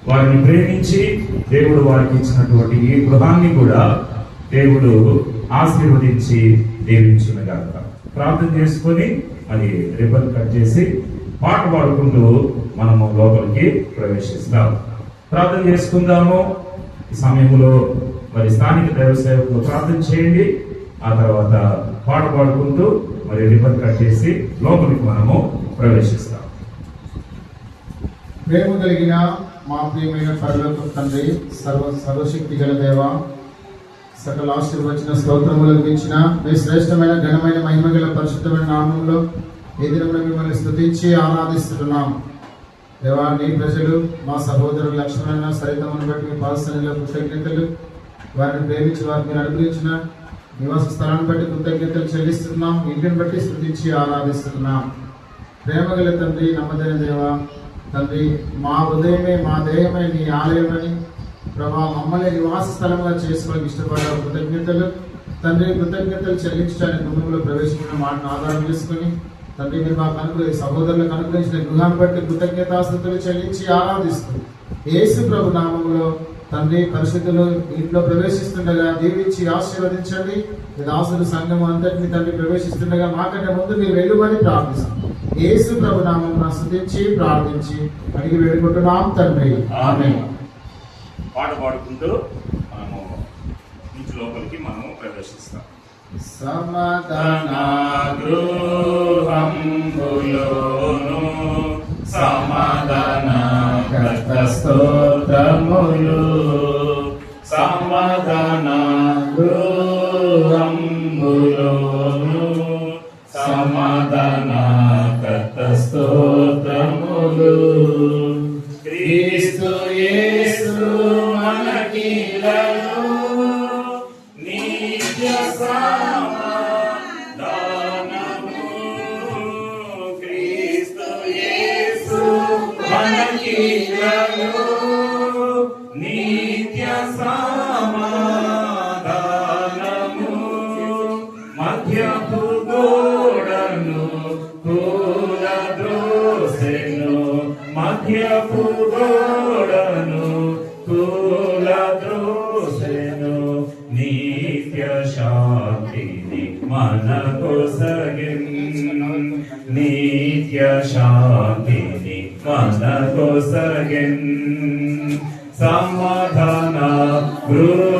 వారిని ప్రేమించి దేవుడు వారికి ఇచ్చినటువంటి ఈ గృహాన్ని కూడా దేవుడు ఆశీర్వదించి దీవించునుగాక. ప్రార్థన చేసుకొని మరి రిబ్బన్ కట్ చేసి పాట పాడుకుంటూ మనము లోపలికి ప్రవేశిస్తాం. ప్రార్థన చేసుకుందాము. ఈ సమయంలో మరి స్థానిక దైవ సేవకులు ప్రార్థన చేయండి. ఆ తర్వాత పాట పాడుకుంటూ మరి రిబ్బన్ కట్ చేసి లోపలికి మనము ప్రవేశిస్తాం. ప్రేమ కలిగిన మా ప్రియమైన పరలోక తండ్రి, సర్వశక్తి గల దేవ, సకల ఆశీర్వచన స్తోత్రములకు ఇచ్చిన మీ శ్రేష్టమైన ఘనమైన మహిమగల పరిశుద్ధమైన నామంలో ఈ దినంలో మిమ్మల్ని స్తుతించి ఆరాధిస్తున్నాం. దేవా, నీ ప్రజలు మా సహోదరులు లక్ష్మణ సరితమును బట్టి మీ పాదసన్నిధిలో కృతజ్ఞతలు, వారిని ప్రేమించి వారిని మీరు అనుగ్రహించిన నివాస స్థలాన్ని బట్టి కృతజ్ఞతలు చెల్లిస్తున్నాం. ఇంటిని బట్టి స్తుతించి ఆరాధిస్తున్నాం. ప్రేమగల తండ్రి, నమ్మదైన దేవ తండ్రి, మా హృదయమే మా దేహమే నీ ఆలయమని ప్రభా మమ్మల్ని నివాస స్థలంగా చేసుకోవడానికి ఇష్టపడే కృతజ్ఞతలు తండ్రి. కృతజ్ఞతలు చెల్లించడానికి గృహంలో ప్రవేశించిన మాటను ఆధారం చేసుకుని తండ్రి, మీరు మాకు సహోదరులకు అనుగ్రహించిన గృహాన్ని బట్టి కృతజ్ఞతాస్తుతులు చెల్లించి ఆరాధిస్తూ యేసు ప్రభు నామంలో తండ్రి పరిశుద్ధులు ఇంట్లో ప్రవేశిస్తుండగా దీవించి ఆశీర్వదించండి. దాసుడు సంఘం అంతటిని తండ్రి ప్రవేశిస్తుండగా మాకంటే ముందు మీరు వెళ్ళమని ప్రార్థిస్తాం. యేసు ప్రభు నామమున స్తుతించి ప్రార్థించి అడిగి వేడుకుంటున్నాం తండ్రి, ఆమేన్. పాట పాడుకుంటూ మనము ఇంటి లోపలికి మనము ప్రవేశిస్తాం. సమాధాన గృహంబులోను సమాధాన కర్త స్తోత్రములు, సమాధాన గృహంబులోను సమాధాన కర్త స్తోత్రములు. క్రీస్తు యేసు మనకిలను నిత్య సమాధానము, క్రీస్తు యేసు మనకిలను నిత్య సమాధానము. మధ్యపు గోడను కూలద్రోసెను, మధ్యపు గోడను కూలద్రోసెను, నిత్య శాంతిని మనకొసగెను, నిత్య శాంతిని మనకొసగెను. సమాధాన గృహ